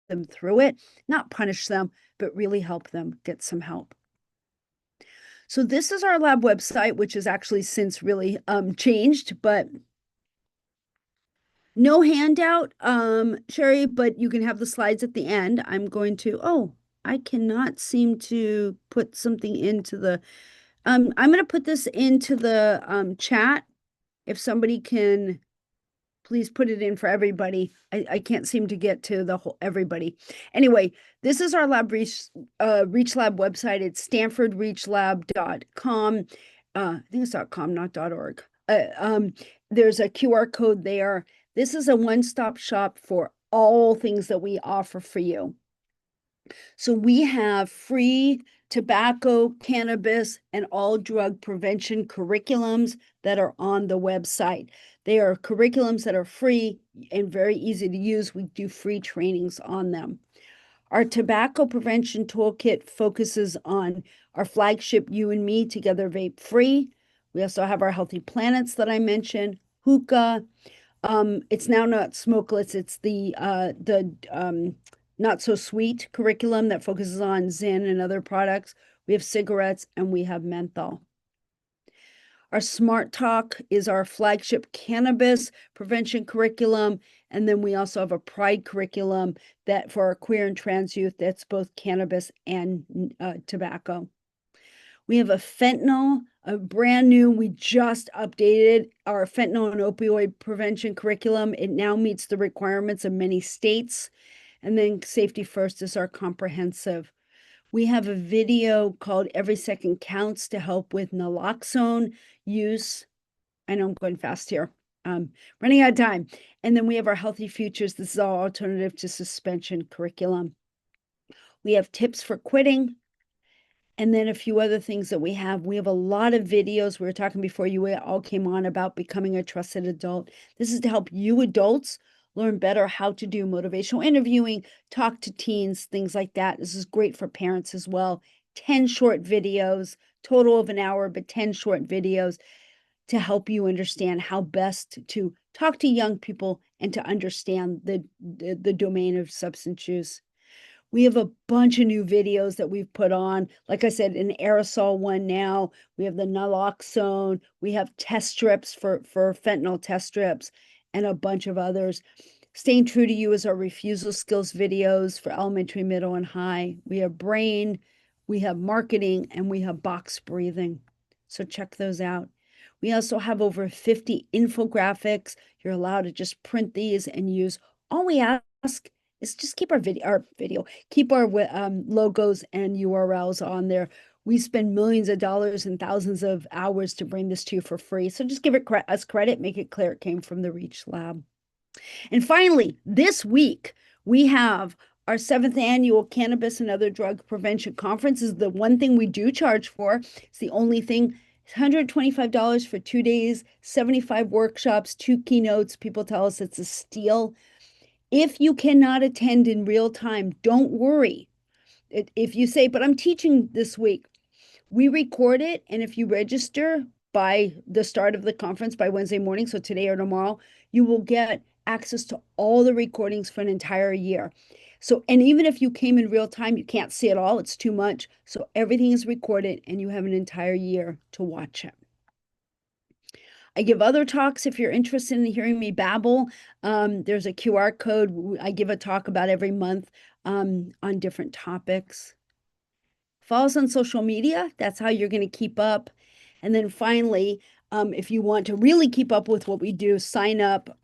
them through it, not punish them, but really help them get some help. So this is our lab website, which has actually since really changed, but no handout, Sherry, but you can have the slides at the end. I'm going to, oh, I cannot seem to put something into the, I'm going to put this into the chat. If somebody can please put it in for everybody. I can't seem to get to the whole everybody. Anyway, this is our Reach Lab website. It's stanfordreachlab.com. I think it's .com, not .org. There's a QR code there. This is a one-stop shop for all things that we offer for you. So we have free tobacco, cannabis, and all drug prevention curriculums that are on the website. They are curriculums that are free and very easy to use. We do free trainings on them. Our tobacco prevention toolkit focuses on our flagship You and Me Together Vape Free. We also have our Healthy Planets that I mentioned, hookah. It's now not smokeless. It's the not so sweet curriculum that focuses on Zyn and other products. We have cigarettes and we have menthol. Our Smart Talk is our flagship cannabis prevention curriculum. And then we also have a Pride curriculum that for our queer and trans youth, that's both cannabis and tobacco. We have a fentanyl, a brand new, we just updated our fentanyl and opioid prevention curriculum. It now meets the requirements of many states. And then Safety First is our comprehensive. We have a video called Every Second Counts to help with naloxone use. I know I'm going fast here. Running out of time. And then we have our Healthy Futures. This is our alternative to suspension curriculum. We have tips for quitting. And then a few other things that we have. We have a lot of videos. We were talking before you all came on about becoming a trusted adult. This is to help you adults learn better how to do motivational interviewing, talk to teens, things like that. This is great for parents as well. 10 short videos, total of an hour, but 10 short videos to help you understand how best to talk to young people and to understand the domain of substance use. We have a bunch of new videos that we've put on. Like I said, an aerosol one now. We have the naloxone. We have test strips for fentanyl test strips and a bunch of others. Staying True to You is our refusal skills videos for elementary, middle, and high. We have brain, we have marketing, and we have box breathing. So check those out. We also have over 50 infographics. You're allowed to just print these and use. All we ask is just keep our keep our logos and URLs on there. We spend millions of dollars and thousands of hours to bring this to you for free. So just give us credit, make it clear it came from the Reach Lab. And finally, this week, we have our 7th annual Cannabis and Other Drug Prevention Conference. Is the one thing we do charge for. It's the only thing. $125 for 2 days, 75 workshops, 2 keynotes. People tell us it's a steal. If you cannot attend in real time, don't worry. If you say, but I'm teaching this week, we record it. And if you register by the start of the conference by Wednesday morning, so today or tomorrow, you will get access to all the recordings for an entire year. So, and even if you came in real time, you can't see it all. It's too much. So everything is recorded and you have an entire year to watch it. I give other talks if you're interested in hearing me babble. There's a QR code. I give a talk about every month on different topics. Follow us on social media. That's how you're going to keep up. And then finally, if you want to really keep up with what we do, sign up.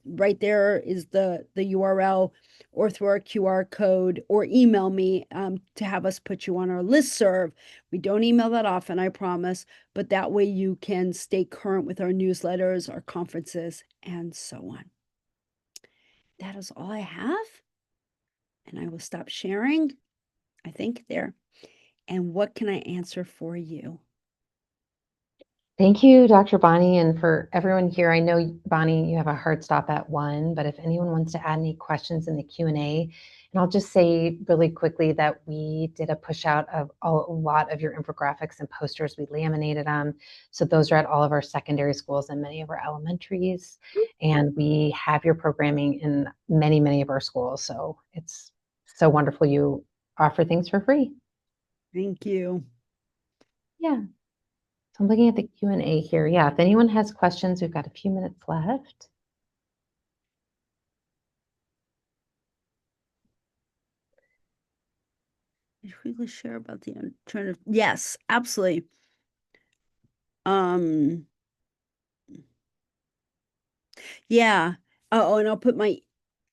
Right there is the URL, or through our QR code, or email me to have us put you on our listserv. We don't email that often, I promise, but that way you can stay current with our newsletters, our conferences, and so on. That is all I have. And I will stop sharing. I think there. And what can I answer for you? Thank you, Dr. Bonnie, and for everyone here. I know, Bonnie, you have a hard stop at 1, but if anyone wants to add any questions in the Q&A, and I'll just say really quickly that we did a push out of a lot of your infographics and posters. We laminated them. So those are at all of our secondary schools and many of our elementaries. And we have your programming in many, many of our schools. So it's so wonderful you offer things for free. Thank you. Yeah. So I'm looking at the Q&A here. Yeah, if anyone has questions, we've got a few minutes left. Quickly share about the alternative. Yes, absolutely. Yeah. Oh, and I'll put my,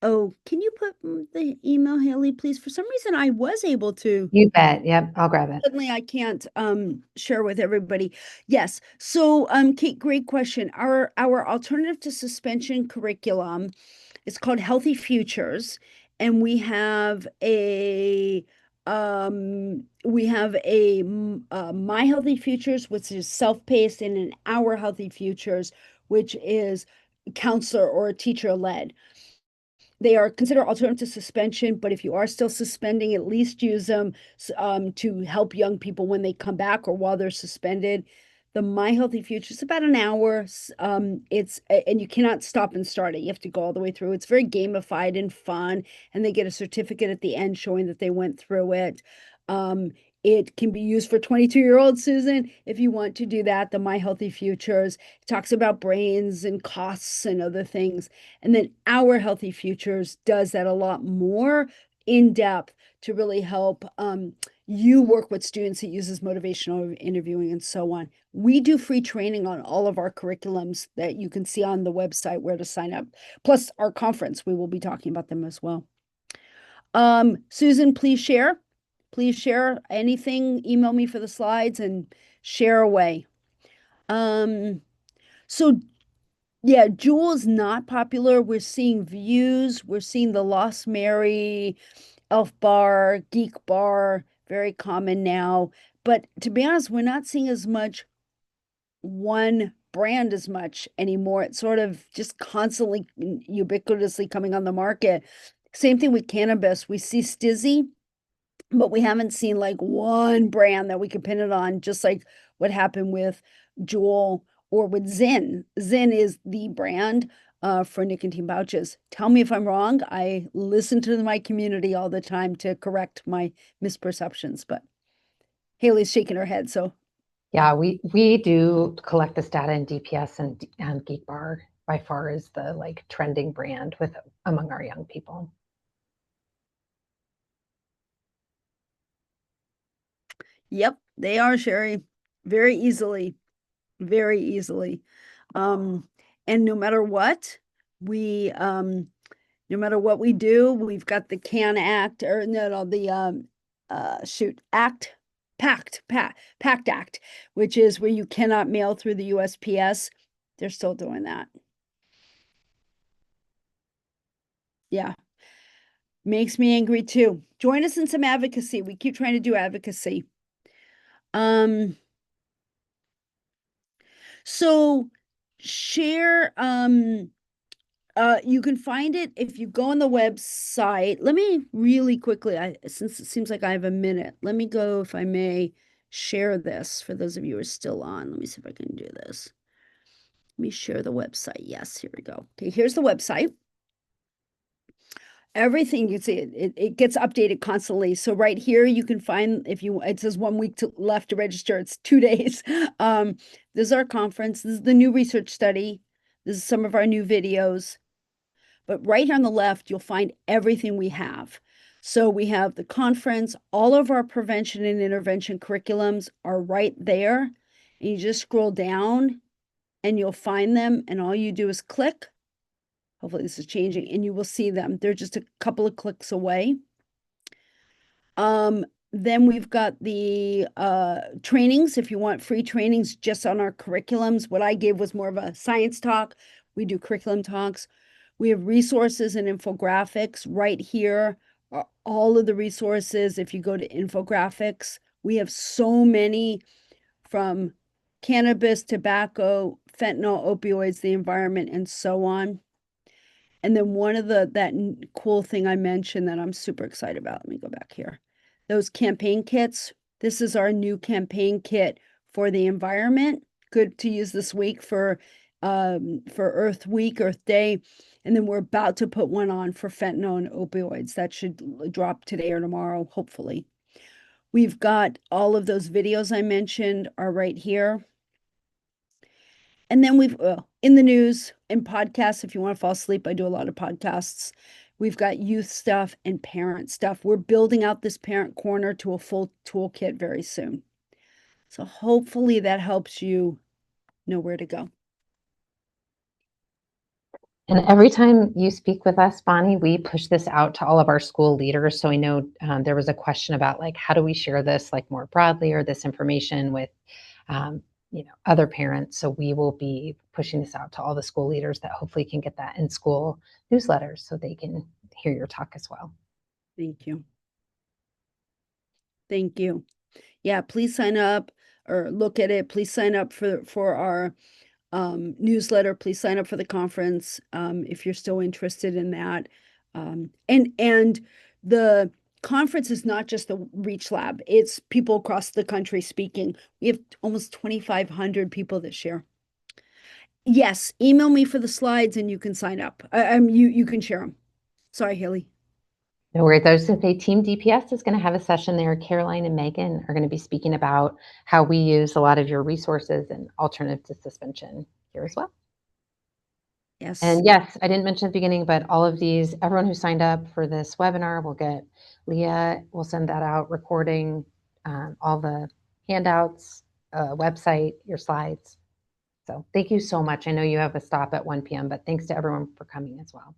can you put the email, Haley, please? For some reason, I was able to. You bet. Yep, I'll grab it. Suddenly I can't share with everybody. Yes. So Kate, great question. Our alternative to suspension curriculum is called Healthy Futures, and we have a My Healthy Futures, which is self-paced, and an Our Healthy Futures, which is counselor or teacher led. They are considered alternative to suspension, but if you are still suspending, at least use them to help young people when they come back or while they're suspended. The My Healthy Future is about an hour. And you cannot stop and start it. You have to go all the way through. It's very gamified and fun, and they get a certificate at the end showing that they went through it. It can be used for 22-year-old Susan, if you want to do that. The My Healthy Futures talks about brains and costs and other things. And then Our Healthy Futures does that a lot more in depth to really help you work with students. It uses motivational interviewing and so on. We do free training on all of our curriculums that you can see on the website where to sign up. Plus our conference, we will be talking about them as well. Susan, please share. Please share anything. Email me for the slides and share away. So yeah, Jewel is not popular. We're seeing Views. We're seeing the Lost Mary, Elf Bar, Geek Bar, very common now. But to be honest, we're not seeing as much one brand as much anymore. It's sort of just constantly ubiquitously coming on the market. Same thing with cannabis. We see Stizzy, but we haven't seen like one brand that we can pin it on, just like what happened with Juul or with Zyn. Zyn is the brand for nicotine pouches. Tell me if I'm wrong. I listen to my community all the time to correct my misperceptions, but Haley's shaking her head. So yeah, we do collect this data in DPS, and Geek Bar by far is the like trending brand among our young people. Yep, they are, Sherry, very easily, very easily. And no matter what, no matter what we do, we've got the CAN Act, or no, the PACT Act, which is where you cannot mail through the USPS. They're still doing that. Yeah. Makes me angry too. Join us in some advocacy. We keep trying to do advocacy. So share, you can find it if you go on the website. Let me really quickly, since it seems like I have a minute, let me go, if I may, share this for those of you who are still on. Let me see if I can do this. Let me share the website. Yes, here we go. Okay, here's the website. Everything you see, it gets updated constantly. So right here, you can find, it says 1 week left to register. It's 2 days. This is our conference. This is the new research study. This is some of our new videos. But right here on the left, you'll find everything we have. So we have the conference, all of our prevention and intervention curriculums are right there. And you just scroll down and you'll find them. And all you do is click. Hopefully this is changing and you will see them. They're just a couple of clicks away. Then we've got the trainings. If you want free trainings just on our curriculums, what I gave was more of a science talk. We do curriculum talks. We have resources and infographics right here all of the resources. If you go to infographics, we have so many, from cannabis, tobacco, fentanyl, opioids, the environment, and so on. And then one of cool thing I mentioned that I'm super excited about, let me go back here. Those campaign kits. This is our new campaign kit for the environment. Good to use this week for Earth Week, Earth Day. And then we're about to put one on for fentanyl and opioids. That should drop today or tomorrow, hopefully. We've got all of those videos I mentioned are right here. And then we've in the news and podcasts. If you want to fall asleep, I do a lot of podcasts. We've got youth stuff and parent stuff. We're building out this parent corner to a full toolkit very soon. So hopefully that helps you know where to go. And every time you speak with us, Bonnie, we push this out to all of our school leaders. So I know there was a question about like, how do we share this like more broadly, or this information with other parents. So we will be pushing this out to all the school leaders that hopefully can get that in school newsletters so they can hear your talk as well. Thank you. Thank you. Yeah, please sign up or look at it. Please sign up for our newsletter. Please sign up for the conference if you're still interested in that. And the conference is not just the Reach Lab. It's people across the country speaking. We have almost 2,500 people this year. Yes, email me for the slides and you can sign up. You can share them. Sorry, Haley. No worries. I was going to say Team DPS is going to have a session there. Caroline and Megan are going to be speaking about how we use a lot of your resources and alternative to suspension here as well. Yes. And yes, I didn't mention at the beginning, but all of these, everyone who signed up for this webinar will get, Leah will send that out, recording, all the handouts, website, your slides. So thank you so much. I know you have a stop at 1 p.m., but thanks to everyone for coming as well.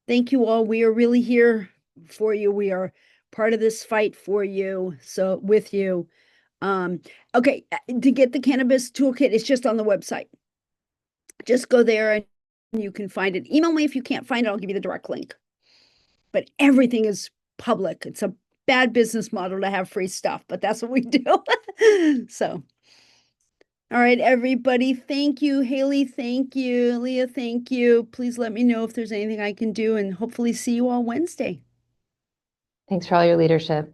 Thank you all. We are really here for you. We are part of this fight for you. So with you. Okay, to get the cannabis toolkit, it's just on the website. Just go there and you can find it. Email me if you can't find it. I'll give you the direct link. But everything is public. It's a bad business model to have free stuff, but that's what we do. So, all right, everybody. Thank you. Haley, thank you. Leah, thank you. Please let me know if there's anything I can do, and hopefully see you all Wednesday. Thanks for all your leadership.